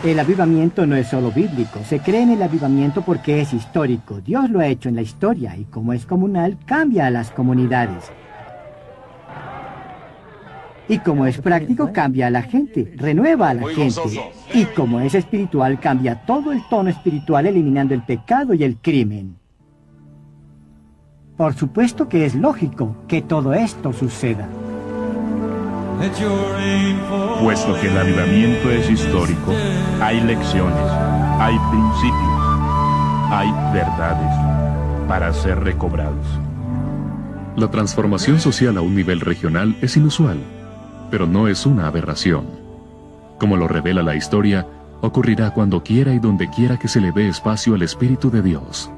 El avivamiento no es solo bíblico. Se cree en el avivamiento porque es histórico. Dios lo ha hecho en la historia y como es comunal, cambia a las comunidades. Y como es práctico, cambia a la gente, renueva a la gente. Y como es espiritual, cambia todo el tono espiritual, eliminando el pecado y el crimen. Por supuesto que es lógico que todo esto suceda. Puesto que el avivamiento es histórico, hay lecciones, hay principios, hay verdades para ser recobrados. La transformación social a un nivel regional es inusual, pero no es una aberración. Como lo revela la historia, ocurrirá cuando quiera y donde quiera que se le dé espacio al Espíritu de Dios.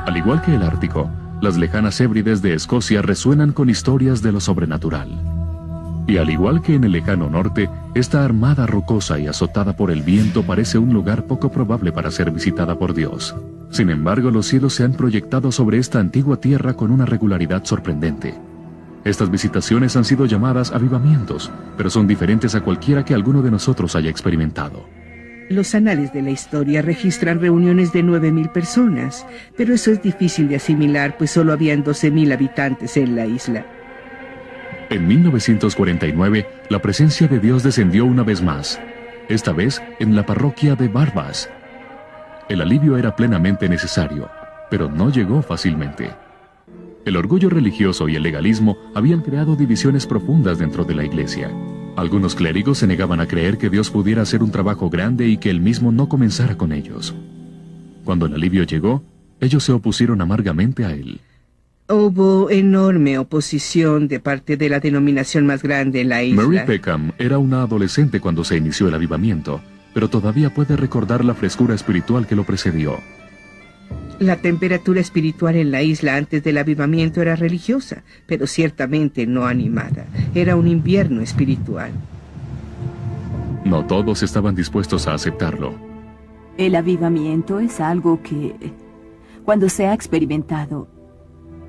Al igual que el Ártico, las lejanas Hébrides de Escocia resuenan con historias de lo sobrenatural. Y al igual que en el lejano norte, esta armada rocosa y azotada por el viento parece un lugar poco probable para ser visitada por Dios. Sin embargo, los cielos se han proyectado sobre esta antigua tierra con una regularidad sorprendente. Estas visitaciones han sido llamadas avivamientos, pero son diferentes a cualquiera que alguno de nosotros haya experimentado. Los anales de la historia registran reuniones de 9.000 personas, pero eso es difícil de asimilar, pues solo habían 12.000 habitantes en la isla. En 1949, la presencia de Dios descendió una vez más, esta vez en la parroquia de Barbas. El alivio era plenamente necesario, pero no llegó fácilmente. El orgullo religioso y el legalismo habían creado divisiones profundas dentro de la iglesia. Algunos clérigos se negaban a creer que Dios pudiera hacer un trabajo grande y que Él mismo no comenzara con ellos. Cuando el alivio llegó, ellos se opusieron amargamente a Él. Hubo enorme oposición de parte de la denominación más grande en la isla. Mary Peckham era una adolescente cuando se inició el avivamiento, pero todavía puede recordar la frescura espiritual que lo precedió. La temperatura espiritual en la isla antes del avivamiento era religiosa, pero ciertamente no animada. Era un invierno espiritual. No todos estaban dispuestos a aceptarlo. El avivamiento es algo que, cuando se ha experimentado,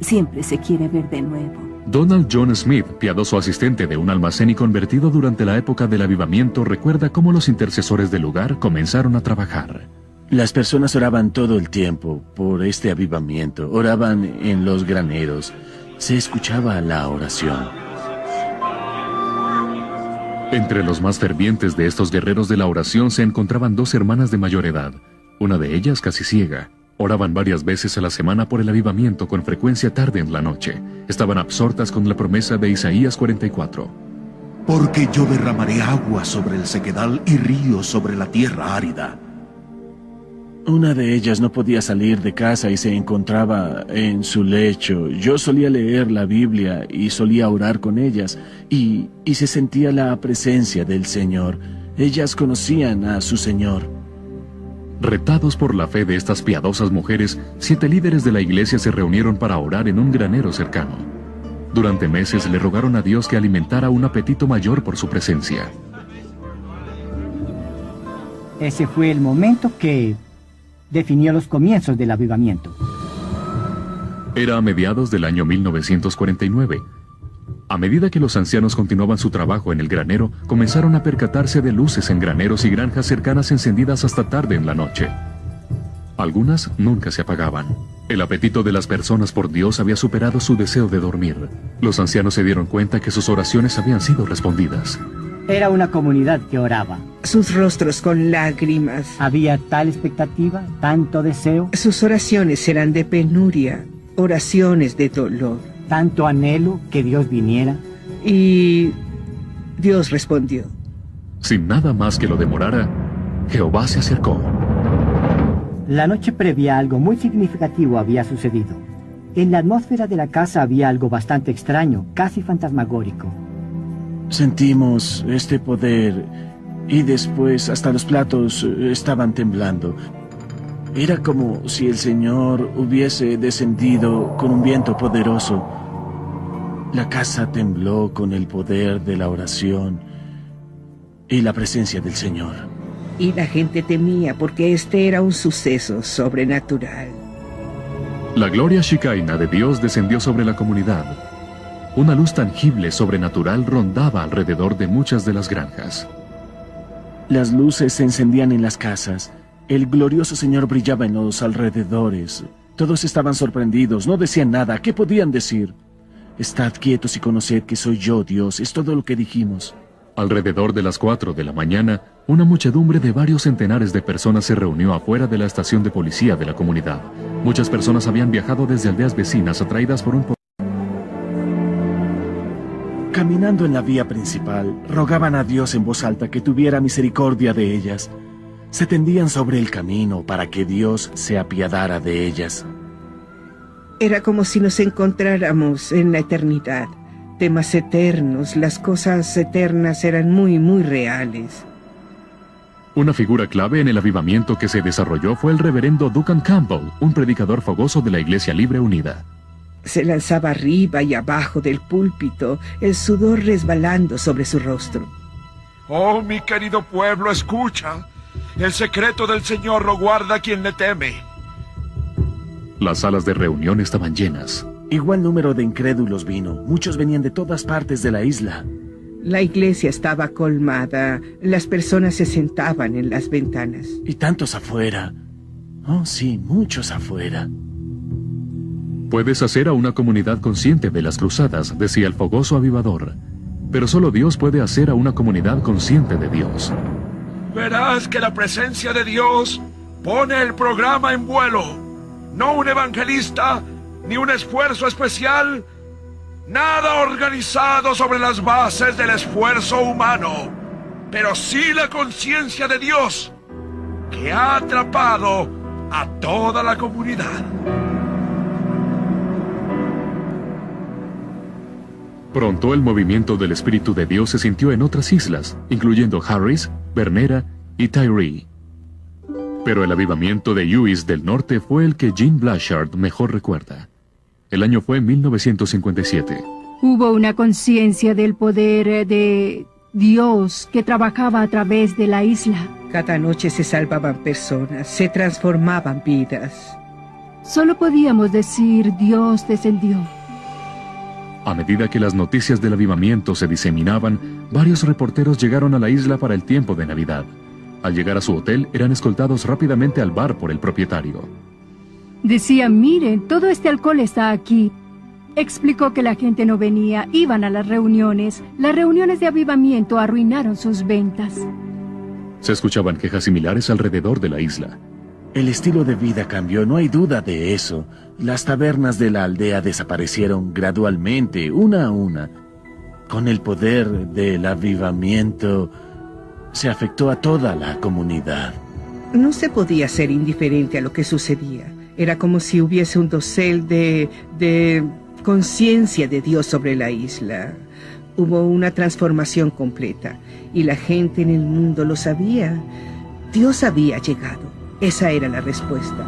siempre se quiere ver de nuevo. Donald John Smith, piadoso asistente de un almacén y convertido durante la época del avivamiento, recuerda cómo los intercesores del lugar comenzaron a trabajar. Las personas oraban todo el tiempo por este avivamiento, oraban en los graneros, se escuchaba la oración. Entre los más fervientes de estos guerreros de la oración se encontraban dos hermanas de mayor edad, una de ellas casi ciega. Oraban varias veces a la semana por el avivamiento, con frecuencia tarde en la noche. Estaban absortas con la promesa de Isaías 44. Porque yo derramaré agua sobre el sequedal y ríos sobre la tierra árida. Una de ellas no podía salir de casa y se encontraba en su lecho. Yo solía leer la Biblia y solía orar con ellas y se sentía la presencia del Señor. Ellas conocían a su Señor. Retados por la fe de estas piadosas mujeres, 7 líderes de la iglesia se reunieron para orar en un granero cercano. Durante meses le rogaron a Dios que alimentara un apetito mayor por su presencia. Ese fue el momento que definió los comienzos del avivamiento. Era a mediados del año 1949. A medida que los ancianos continuaban su trabajo en el granero, comenzaron a percatarse de luces en graneros y granjas cercanas encendidas hasta tarde en la noche. Algunas nunca se apagaban. El apetito de las personas por Dios había superado su deseo de dormir. Los ancianos se dieron cuenta que sus oraciones habían sido respondidas. Era una comunidad que oraba. Sus rostros con lágrimas. Había tal expectativa, tanto deseo. Sus oraciones eran de penuria, oraciones de dolor. Tanto anhelo que Dios viniera. Y Dios respondió. Sin nada más que lo demorara, Jehová se acercó. La noche previa algo muy significativo había sucedido. En la atmósfera de la casa había algo bastante extraño, casi fantasmagórico. Sentimos este poder y después hasta los platos estaban temblando. Era como si el Señor hubiese descendido con un viento poderoso. La casa tembló con el poder de la oración y la presencia del Señor. Y la gente temía porque este era un suceso sobrenatural. La gloria Shekinah de Dios descendió sobre la comunidad. Una luz tangible, sobrenatural, rondaba alrededor de muchas de las granjas. Las luces se encendían en las casas. El glorioso Señor brillaba en los alrededores. Todos estaban sorprendidos, no decían nada. ¿Qué podían decir? Estad quietos y conoced que soy yo, Dios. Es todo lo que dijimos. Alrededor de las 4 de la mañana, una muchedumbre de varios centenares de personas se reunió afuera de la estación de policía de la comunidad. Muchas personas habían viajado desde aldeas vecinas atraídas por un... Caminando en la vía principal, rogaban a Dios en voz alta que tuviera misericordia de ellas. Se tendían sobre el camino para que Dios se apiadara de ellas. Era como si nos encontráramos en la eternidad. Temas eternos, las cosas eternas eran muy, muy reales. Una figura clave en el avivamiento que se desarrolló fue el reverendo Duncan Campbell, un predicador fogoso de la Iglesia Libre Unida. Se lanzaba arriba y abajo del púlpito, el sudor resbalando sobre su rostro. Oh, mi querido pueblo, escucha. El secreto del Señor lo guarda quien le teme. Las salas de reunión estaban llenas. Igual número de incrédulos vino. Muchos venían de todas partes de la isla. La iglesia estaba colmada. Las personas se sentaban en las ventanas. Y tantos afuera. Oh, sí, muchos afuera. Puedes hacer a una comunidad consciente de las cruzadas, decía el fogoso avivador. Pero solo Dios puede hacer a una comunidad consciente de Dios. Verás que la presencia de Dios pone el programa en vuelo. No un evangelista, ni un esfuerzo especial, nada organizado sobre las bases del esfuerzo humano, pero sí la conciencia de Dios, que ha atrapado a toda la comunidad. Pronto el movimiento del Espíritu de Dios se sintió en otras islas, incluyendo Harris, Bernera y Tyree. Pero el avivamiento de Lewis del Norte fue el que Jean Blanchard mejor recuerda. El año fue 1957. Hubo una conciencia del poder de Dios que trabajaba a través de la isla. Cada noche se salvaban personas, se transformaban vidas. Solo podíamos decir, Dios descendió. A medida que las noticias del avivamiento se diseminaban, varios reporteros llegaron a la isla para el tiempo de Navidad. Al llegar a su hotel, eran escoltados rápidamente al bar por el propietario. Decían, miren, todo este alcohol está aquí. Explicó que la gente no venía, iban a las reuniones. Las reuniones de avivamiento arruinaron sus ventas. Se escuchaban quejas similares alrededor de la isla. El estilo de vida cambió, no hay duda de eso. Las tabernas de la aldea desaparecieron gradualmente, una a una. Con el poder del avivamiento, se afectó a toda la comunidad. No se podía ser indiferente a lo que sucedía. Era como si hubiese un dosel de conciencia de Dios sobre la isla. Hubo una transformación completa, y la gente en el mundo lo sabía. Dios había llegado. Esa era la respuesta.